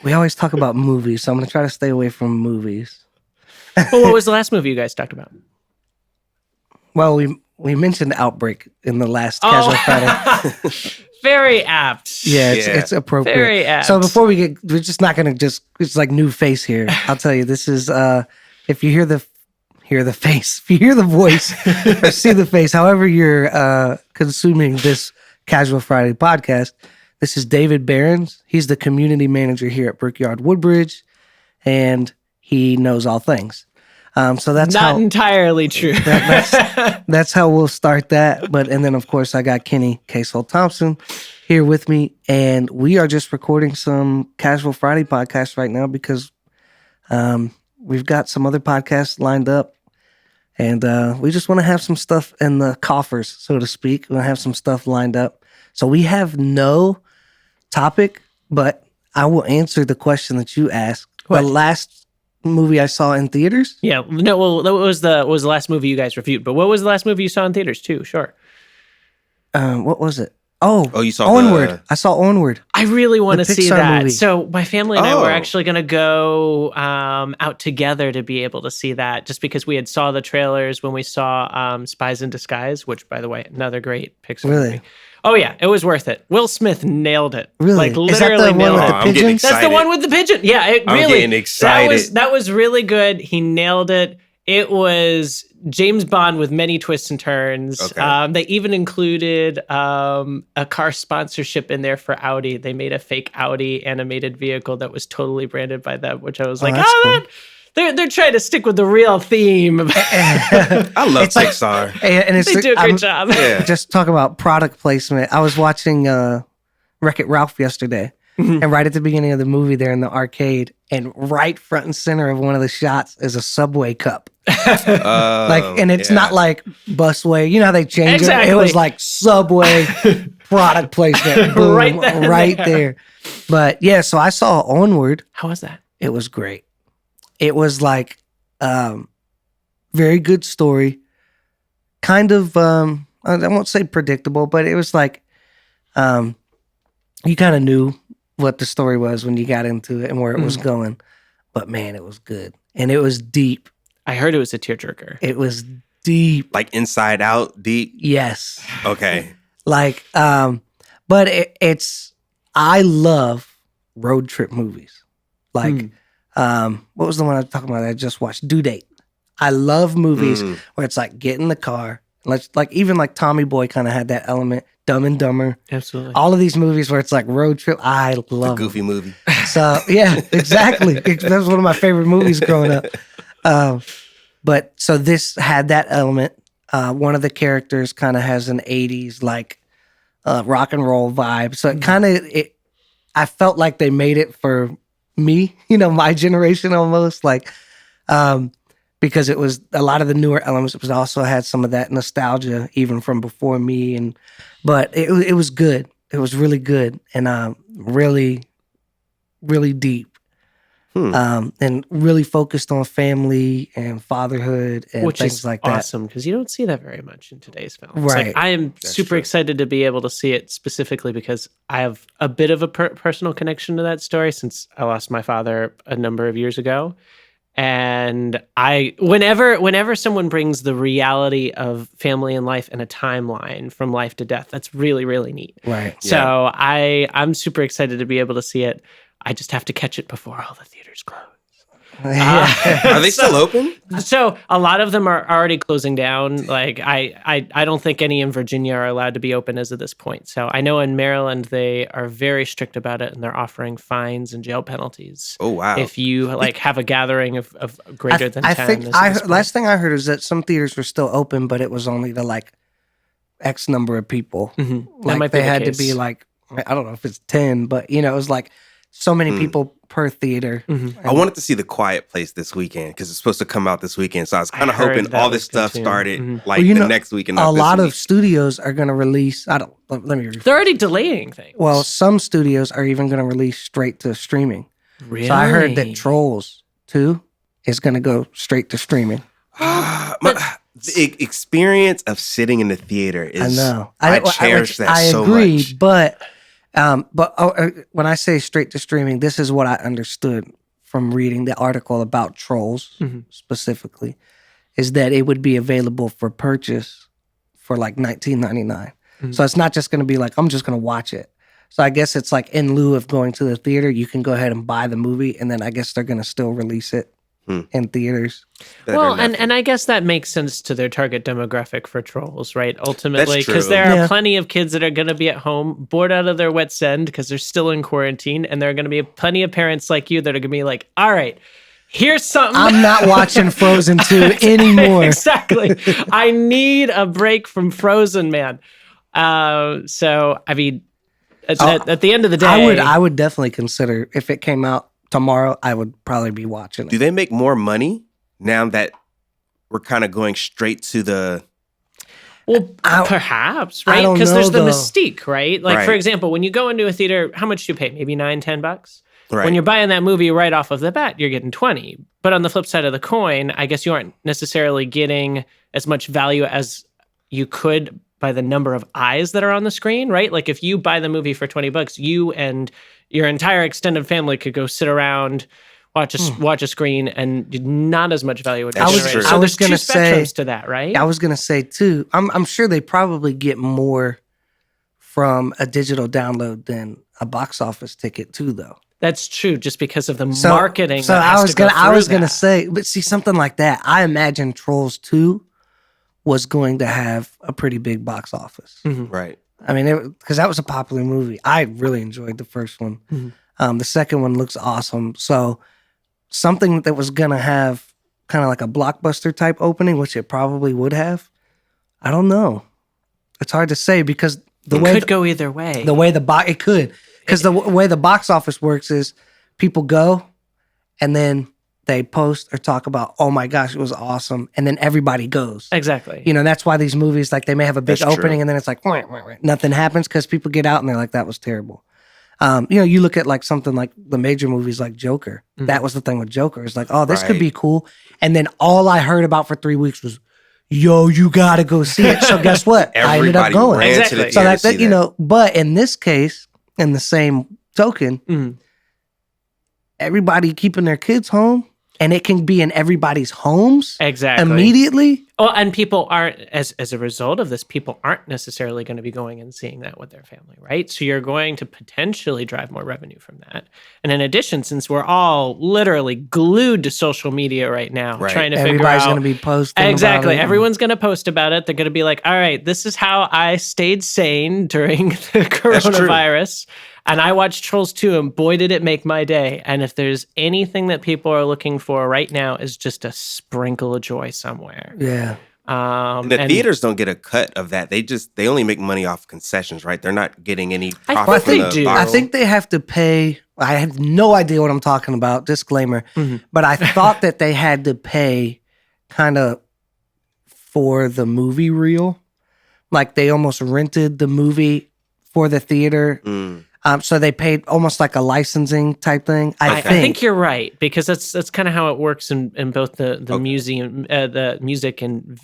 We always talk about movies, so I'm going to try to stay away from movies. Well, what was the last movie you guys talked about? Well, we mentioned Outbreak in the last Casual Friday. Very apt. Yeah, it's appropriate. Very apt. So before we're just not going to it's like new face here. I'll tell you, this is, if you hear the face, if you hear the voice or see the face, however you're consuming this Casual Friday podcast, this is David Behrens. He's the community manager here at Brickyard Woodbridge, and he knows all things. So that's not entirely true. That's how we'll start that. And then of course I got Kenny Casel Thompson here with me, and we are just recording some Casual Friday podcasts right now because we've got some other podcasts lined up, and we just want to have some stuff in the coffers, so to speak. We want to have some stuff lined up. So we have no topic, but I will answer the question that you asked. What? The last movie I saw in theaters? Yeah, no. Well, that was the last movie you guys reviewed. But what was the last movie you saw in theaters too? Sure. What was it? Oh, you saw Onward. I saw Onward. I really want to see Pixar that. movie. So my family and I were actually going to go out together to be able to see that, just because we had saw the trailers when we saw Spies in Disguise, which, by the way, another great Pixar movie. Oh yeah, it was worth it. Will Smith nailed it. Really? Like literally nailed it. That's the one with the pigeon. Yeah, I'm getting excited. That was really good. He nailed it. It was James Bond with many twists and turns. Okay. They even included a car sponsorship in there for Audi. They made a fake Audi animated vehicle that was totally branded by them, which I was like, cool. They're trying to stick with the real theme. I love Pixar. And it's They do a great job. Yeah. Just talk about product placement. I was watching Wreck-It Ralph yesterday, and right at the beginning of the movie, they're in the arcade, and right front and center of one of the shots is a Subway cup. And it's not like Busway. You know how they change it? It was like Subway product placement. Boom, right there. But yeah, so I saw Onward. How was that? It was great. It was like very good story. Kind of, I won't say predictable, but it was like you kind of knew what the story was when you got into it and where it was going. But man, it was good. And it was deep. I heard it was a tearjerker. It was deep. Like Inside Out deep? Yes. Okay. Like, but I love road trip movies. Like, what was the one I was talking about that I just watched? Due Date. I love movies where it's like get in the car. Like even like Tommy Boy kind of had that element. Dumb and Dumber. Absolutely. All of these movies where it's like road trip. I love It's a goofy movie. So yeah, exactly. That was one of my favorite movies growing up. But so this had that element. One of the characters kind of has an 80s like rock and roll vibe. So it kind of, I felt like they made it for me, my generation almost, like, because it was a lot of the newer elements. It was also had some of that nostalgia even from before me. But it was good. It was really good and really, really deep. And really focused on family and fatherhood and which things is like that. awesome because you don't see that very much in today's films. Right. Like, I am super excited to be able to see it specifically because I have a bit of a personal connection to that story since I lost my father a number of years ago. And whenever someone brings the reality of family and life and a timeline from life to death, that's really, really neat. Right. So I'm super excited to be able to see it. I just have to catch it before all the theaters close. Are they still open? So a lot of them are already closing down. Like I don't think any in Virginia are allowed to be open as of this point. So I know in Maryland they are very strict about it and they're offering fines and jail penalties. Oh wow! If you have a gathering of greater than 10. I think last thing I heard is that some theaters were still open, but it was only to like X number of people. Mm-hmm. Like that might they be the had case. to be like, I don't know if it's 10, but it was like so many people per theater. I wanted to see The Quiet Place this weekend because it's supposed to come out this weekend. So I was kind of hoping all this stuff started the next weekend. A lot of studios are going to release. Let me rephrase. They're already delaying things. Well, some studios are even going to release straight to streaming. Really? So I heard that Trolls 2 is going to go straight to streaming. The experience of sitting in the theater is. I know. I cherish that so much. But When I say straight to streaming, this is what I understood from reading the article about Trolls specifically, is that it would be available for purchase for like $19.99. So it's not just going to be like, I'm just going to watch it. So I guess it's like in lieu of going to the theater, you can go ahead and buy the movie, and then I guess they're going to still release it in theaters. Well, and I guess that makes sense to their target demographic for Trolls, right? Ultimately, because there are plenty of kids that are going to be at home, bored out of their wits' end because they're still in quarantine, and there are going to be plenty of parents like you that are going to be like, all right, here's something. I'm not watching Frozen 2 anymore. Exactly. I need a break from Frozen, man. So, I mean, at the end of the day, I would definitely consider, if it came out tomorrow, I would probably be watching it. Do they make more money now that we're kind of going straight to the... Well, perhaps, right? Because there's the mystique, right? Like, for example, when you go into a theater, how much do you pay? Maybe $9-10? Right. When you're buying that movie right off of the bat, you're getting 20. But on the flip side of the coin, I guess you aren't necessarily getting as much value as you could by the number of eyes that are on the screen, right? Like if you buy the movie for $20, you and your entire extended family could go sit around, watch a screen, and not as much value would be generated. So there's two spectrums to that, right? I was going to say too, I'm sure they probably get more from a digital download than a box office ticket too, though. That's true, just because of the marketing. So I was gonna say, but see, something like that, I imagine Trolls 2 was going to have a pretty big box office. Right. I mean, because that was a popular movie. I really enjoyed the first one. The second one looks awesome. So something that was going to have kind of like a blockbuster type opening, which it probably would have, I don't know. It's hard to say because it could go either way. It could. Because the way the box office works is people go and then they post or talk about, oh my gosh, it was awesome. And then everybody goes. Exactly. You know, that's why these movies, like they may have a big opening and then it's like, nothing happens because people get out and they're like, that was terrible. You look at like something like the major movies like Joker. That was the thing with Joker. It's like, oh, this could be cool. And then all I heard about for 3 weeks was, yo, you got to go see it. So guess what? I ended up going. Exactly. So that, but in this case, in the same token, everybody keeping their kids home. And it can be in everybody's homes immediately. Oh, and people aren't, as a result of this, people aren't necessarily going to be going and seeing that with their family, right? So you're going to potentially drive more revenue from that. And in addition, since we're all literally glued to social media right now, trying to figure out... Everybody's going to be posting Exactly. about it. Everyone's going to post about it. They're going to be like, all right, this is how I stayed sane during the coronavirus. And I watched Trolls 2, and boy, did it make my day. And if there's anything that people are looking for right now is just a sprinkle of joy somewhere. Yeah. And the theaters don't get a cut of that. They only make money off concessions, right? They're not getting any profit from the bottle. I think they have to pay. I have no idea what I'm talking about. Disclaimer. But I thought that they had to pay kind of for the movie reel. Like they almost rented the movie for the theater. So they paid almost like a licensing type thing. I think you're right, because that's kind of how it works in both the museum, the music and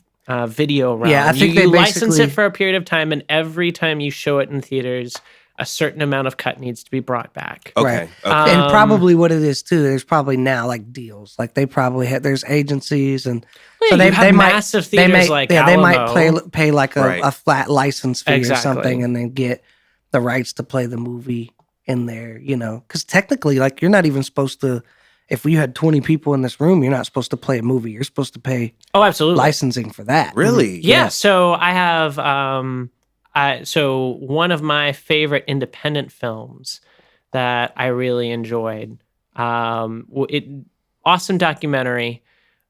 video realm. Yeah, I think they license it for a period of time, and every time you show it in theaters, a certain amount of cut needs to be brought back. Okay. And probably what it is too, there's probably now like deals. Like they probably there's agencies and so they might massive theaters they might pay like a flat license fee or something, and then get the rights to play the movie in there, because technically, like, you're not even supposed to, if you had 20 people in this room, you're not supposed to play a movie. You're supposed to pay absolutely licensing for that. Really? Yeah. So I have, so one of my favorite independent films that I really enjoyed, awesome documentary.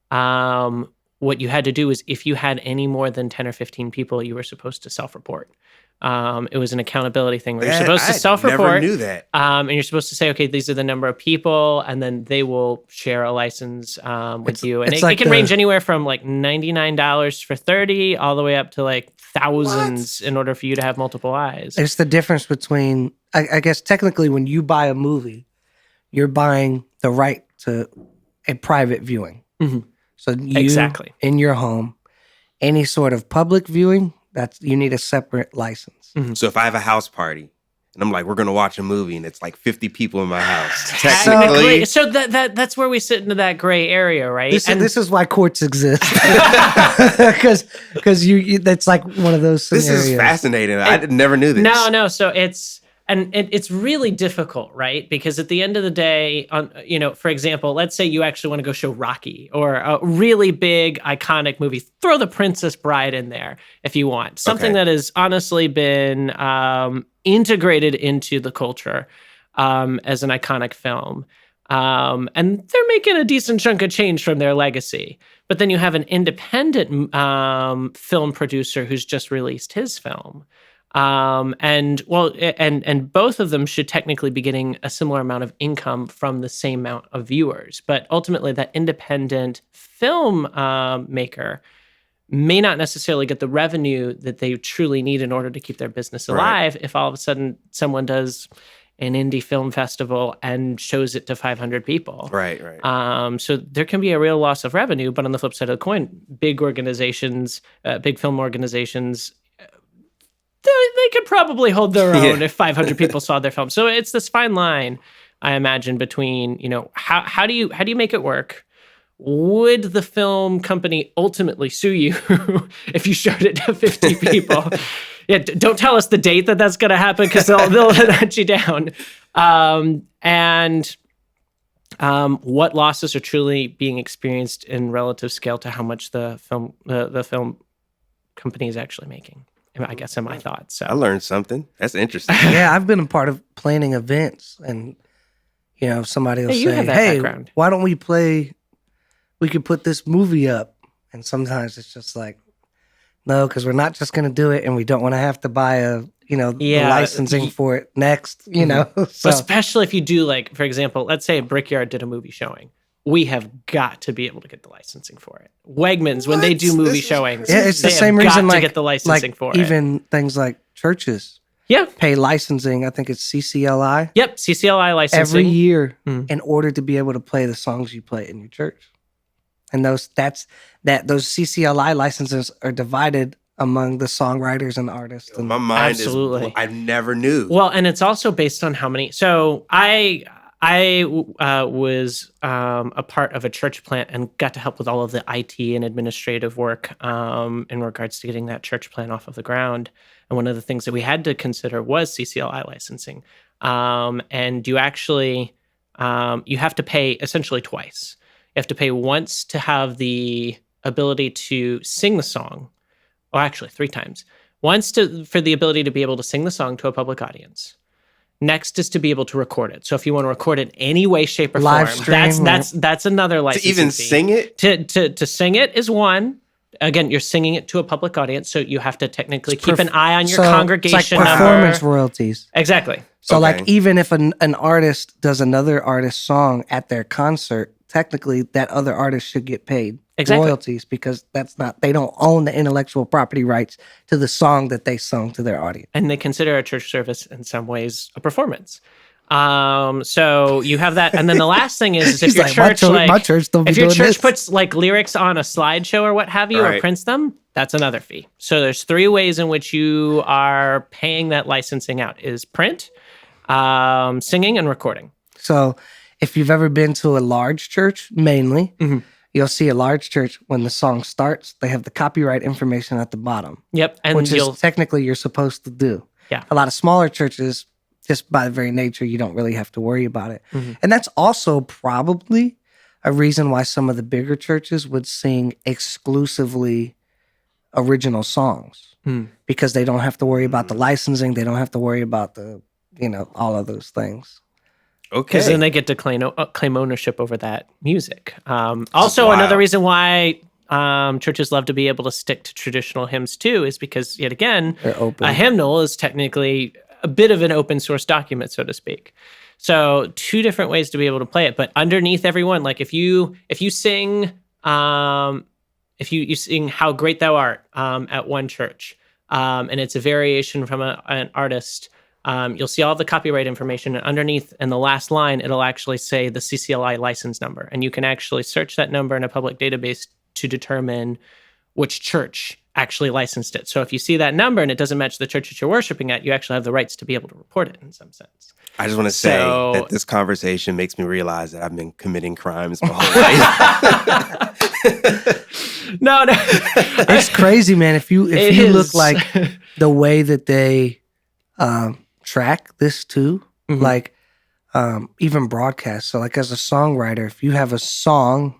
What you had to do is if you had any more than 10 or 15 people, you were supposed to self-report. It was an accountability thing where you're supposed to self-report. I never knew that. And you're supposed to say, okay, these are the number of people, and then they will share a license with you. And it can range anywhere from like $99 for 30 all the way up to like thousands in order for you to have multiple eyes. It's the difference between, I guess technically when you buy a movie, you're buying the right to a private viewing. So you, in your home, any sort of public viewing, you need a separate license. So if I have a house party and I'm like, we're going to watch a movie, and it's like 50 people in my house. Technically. So that's where we sit into that gray area, right? This is why courts exist. Because you that's like one of those scenarios. This is fascinating. I never knew this. No. So it's really difficult, right? Because at the end of the day, for example, let's say you actually want to go show Rocky or a really big, iconic movie. Throw The Princess Bride in there if you want. Something that has honestly been integrated into the culture as an iconic film. And they're making a decent chunk of change from their legacy. But then you have an independent film producer who's just released his film. And both of them should technically be getting a similar amount of income from the same amount of viewers. But ultimately, that independent film maker may not necessarily get the revenue that they truly need in order to keep their business alive. If all of a sudden someone does an indie film festival and shows it to 500 people. Right. So there can be a real loss of revenue. But on the flip side of the coin, big organizations, big film organizations, they could probably hold their own if 500 people saw their film. So it's this fine line, I imagine, between, how do you make it work? Would the film company ultimately sue you if you showed it to 50 people? Don't tell us the date that's going to happen, because they'll hunt you down. And what losses are truly being experienced in relative scale to how much the film company is actually making, I guess, in my thoughts. So I learned something. That's interesting. Yeah, I've been a part of planning events, and somebody will say, "Hey, background. Why don't we play? We could put this movie up." And sometimes it's just like, no, because we're not just going to do it, and we don't want to have to buy the licensing for it next. So. Especially if you do, like, for example, let's say Brickyard did a movie showing. We have got to be able to get the licensing for it. Wegmans, when they do movie showings, it's the same reason to get the licensing for it. Even things like churches, pay licensing. I think it's CCLI. Yep, CCLI licensing every year in order to be able to play the songs you play in your church. And those CCLI licenses are divided among the songwriters and artists. And my mind is, I never knew. Well, and it's also based on how many. So I was a part of a church plant and got to help with all of the IT and administrative work in regards to getting that church plant off of the ground. And one of the things that we had to consider was CCLI licensing. And you actually you have to pay essentially twice. You have to pay once to have the ability to sing the song, or actually 3 times. Once for the ability to be able to sing the song to a public audience. Next is to be able to record it. So if you want to record it any way, shape, or live form, stream, that's another license. To even sing it? To sing it is one. Again, you're singing it to a public audience, so you have to technically keep an eye on your congregation it's like performance royalties. Exactly. So like even if an artist does another artist's song at their concert, technically that other artist should get paid royalties, because they don't own the intellectual property rights to the song that they sung to their audience. And they consider a church service in some ways a performance. So you have that, and then the last thing is if your church puts like lyrics on a slideshow or what have you, or prints them, that's another fee. So there's 3 ways in which you are paying that licensing out: is print, singing, and recording. So if you've ever been to a large church, mainly, you'll see a large church, when the song starts, they have the copyright information at the bottom. Yep. And which is technically you're supposed to do. Yeah. A lot of smaller churches, just by the very nature, you don't really have to worry about it. And that's also probably a reason why some of the bigger churches would sing exclusively original songs, because they don't have to worry about the licensing. They don't have to worry about the, all of those things. Okay. Because then they get to claim ownership over that music. Also, another reason why churches love to be able to stick to traditional hymns too is because, yet again, a hymnal is technically a bit of an open source document, so to speak. So 2 different ways to be able to play it. But underneath everyone, like if you sing, if you sing "How Great Thou Art" at one church, and it's a variation from an artist. You'll see all the copyright information, and underneath in the last line, it'll actually say the CCLI license number. And you can actually search that number in a public database to determine which church actually licensed it. So if you see that number and it doesn't match the church that you're worshiping at, you actually have the rights to be able to report it in some sense. I just want to say that this conversation makes me realize that I've been committing crimes my whole life. No. It's crazy, man. If you look like the way that they track this too, like even broadcast. So like as a songwriter, if you have a song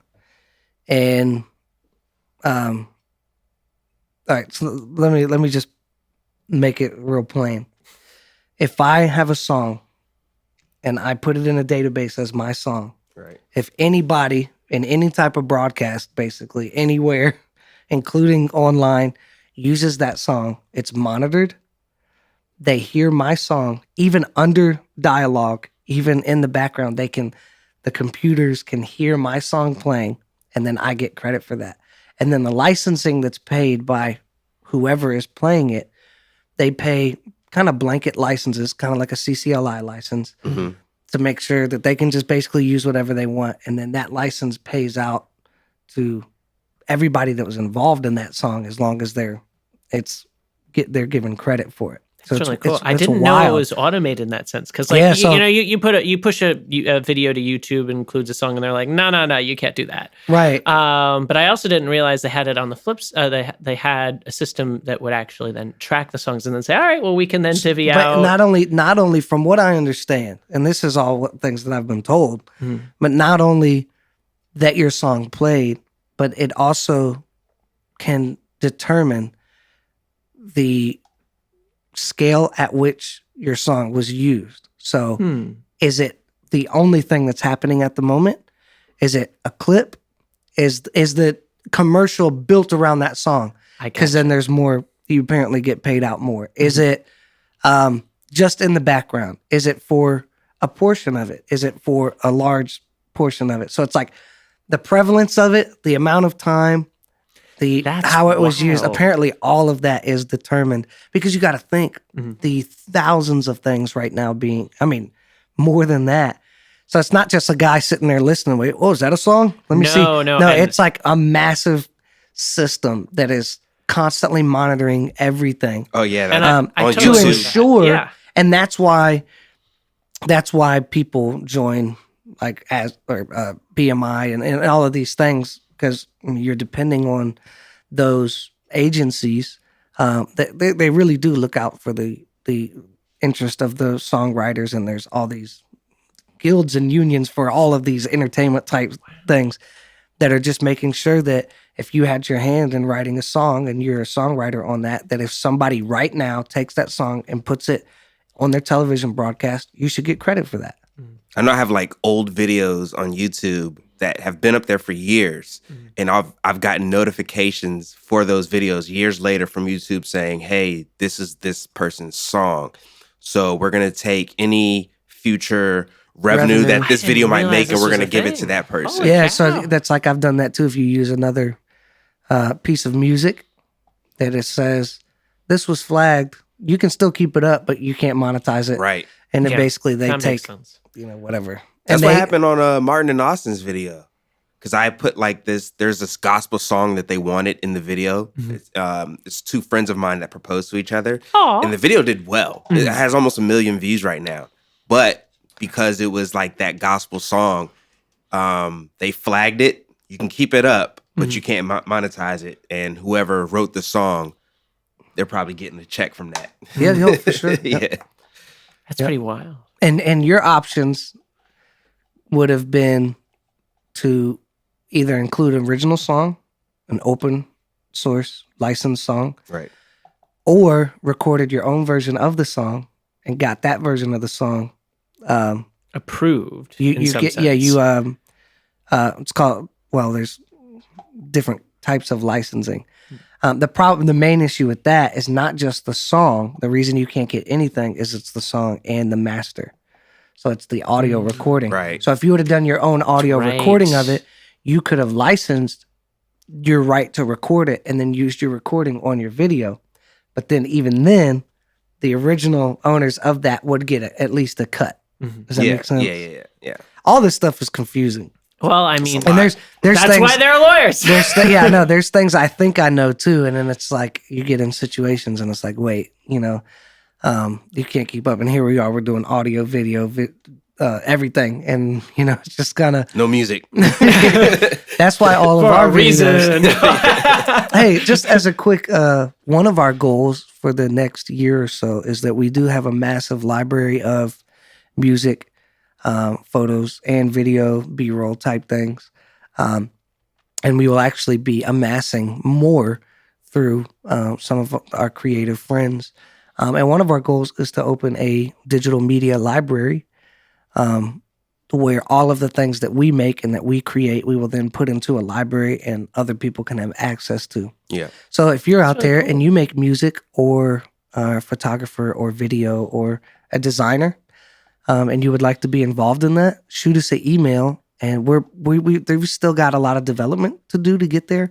and all right, so let me just make it real plain. If I have a song and I put it in a database as my song, right? If anybody in any type of broadcast, basically anywhere, including online, uses that song, it's monitored. They hear my song, even under dialogue, even in the background, the computers can hear my song playing, and then I get credit for that. And then the licensing that's paid by whoever is playing it, they pay kind of blanket licenses, kind of like a CCLI license, to make sure that they can just basically use whatever they want. And then that license pays out to everybody that was involved in that song, as long as they're given credit for it. So it's really cool. I didn't know it was automated in that sense, because you push a video to YouTube, includes a song, and they're like, no, you can't do that. Right. But I also didn't realize they had it on the flips. They had a system that would actually then track the songs and then say, all right, well, we can then divvy out. But not only from what I understand, and this is all things that I've been told, but not only that your song played, but it also can determine the scale at which your song was used. So is it the only thing that's happening at the moment? Is it a clip? Is the commercial built around that song? Because then there's more, you apparently get paid out more. Is it just in the background? Is it for a portion of it? Is it for a large portion of it? So it's like the prevalence of it, the amount of time, how it was used. Apparently all of that is determined, because you got to think the thousands of things right now being, more than that. So it's not just a guy sitting there listening. Wait, is that a song? Let me see. No, it's like a massive system that is constantly monitoring everything. Oh yeah. And to ensure, and that's why people join like BMI and all of these things, because you're depending on those agencies. They really do look out for the interest of the songwriters, and there's all these guilds and unions for all of these entertainment type things that are just making sure that if you had your hand in writing a song and you're a songwriter on that if somebody right now takes that song and puts it on their television broadcast, you should get credit for that. I know I have like old videos on YouTube that have been up there for years, and I've gotten notifications for those videos years later from YouTube saying, hey, this is this person's song, so we're going to take any future revenue that this video might make, and we're going to give it to that person. Yeah, so that's like, I've done that too. If you use another piece of music that it says, this was flagged, you can still keep it up, but you can't monetize it. Right. And then basically they take, whatever. That's what happened on Martin and Austin's video. Because I put like there's this gospel song that they wanted in the video. It's two friends of mine that proposed to each other. Aww. And the video did well. It has almost 1 million views right now. But because it was like that gospel song, they flagged it. You can keep it up, but you can't monetize it. And whoever wrote the song, they're probably getting a check from that. Yeah, for sure. Yeah. That's pretty wild. And your options would have been to either include an original song, an open source licensed song, right, or recorded your own version of the song and got that version of the song approved. It's called, there's different types of licensing. The main issue with that is not just the song. The reason you can't get anything is it's the song and the master. So it's the audio recording. Right. So if you would have done your own audio recording of it, you could have licensed your right to record it and then used your recording on your video. But then even then, the original owners of that would get at least a cut. Does that make sense? Yeah. All this stuff is confusing. Well, I mean, And there's that's things, why they're lawyers. there's things I think I know too, and then it's like you get in situations and it's like, wait, you can't keep up. And here we are, we're doing audio, video, everything, and it's just kind of No music. That's why all of For our a reason. Hey, just as a quick, one of our goals for the next year or so is that we do have a massive library of music, photos, and video, B-roll type things. And we will actually be amassing more through some of our creative friends. And one of our goals is to open a digital media library where all of the things that we make and that we create, we will then put into a library and other people can have access to. Yeah. So if you're out really there cool. and you make music or a photographer or video or a designer, and you would like to be involved in that, shoot us an email. And we've still got a lot of development to do to get there.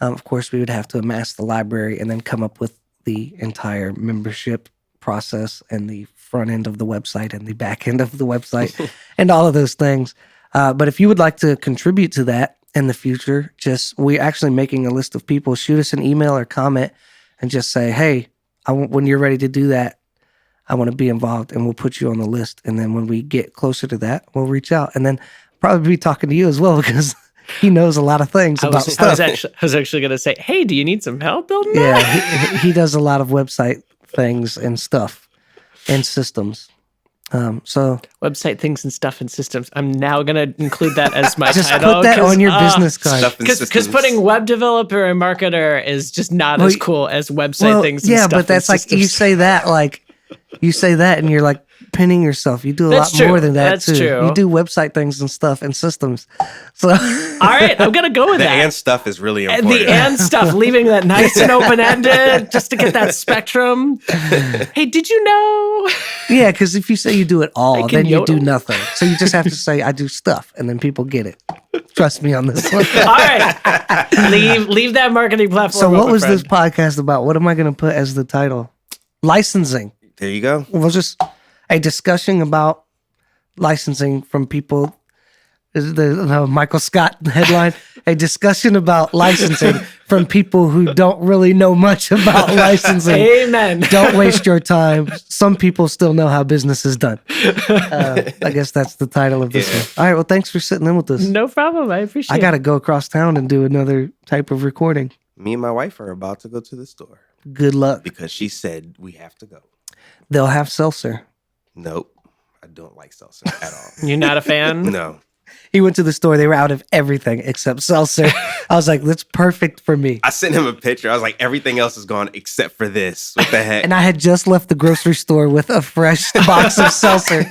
Of course, we would have to amass the library and then come up with the entire membership process and the front end of the website and the back end of the website and all of those things. But if you would like to contribute to that in the future, we're actually making a list of people. Shoot us an email or comment and just say, hey, when you're ready to do that, I want to be involved, and we'll put you on the list. And then when we get closer to that, we'll reach out. And then probably be talking to you as well because he knows a lot of things about stuff. I was actually going to say, hey, do you need some help building Yeah, that? he does a lot of website things and stuff and systems. So Website things and stuff and systems. I'm now going to include that as my just title. put that on your business card. Stuff and Because systems. putting web developer and marketer is just not as cool as website things and yeah, stuff but that's and like you say that and you're like pinning yourself. You do a That's lot true. more than that That's too. true. You do website things and stuff and systems. So All right, I'm going to go with The that. and stuff is really And important. the and stuff, leaving that nice and open-ended just to get that spectrum. Hey, did you know? yeah, because if you say you do it all, can then you do yodel. nothing. So you just have to say I do stuff, and then people get it. Trust me on this one. All right, leave that marketing platform. So what open, was friend. this podcast about? What am I going to put as the title? Licensing. There you go. Well, just a discussion about licensing from people. Is the Michael Scott headline? A discussion about licensing from people who don't really know much about licensing. Amen. Don't waste your time. Some people still know how business is done. I guess that's the title of this one. All right. Well, thanks for sitting in with us. No problem. I appreciate I it. got to go across town and do another type of recording. Me and my wife are about to go to the store Good luck. because she said we have to go. They'll have seltzer. Nope. I don't like seltzer at all. You're not a fan? No. He went to the store. They were out of everything except seltzer. I was like, that's perfect for me. I sent him a picture. I was like, everything else is gone except for this. What the heck? And I had just left the grocery store with a fresh box of seltzer.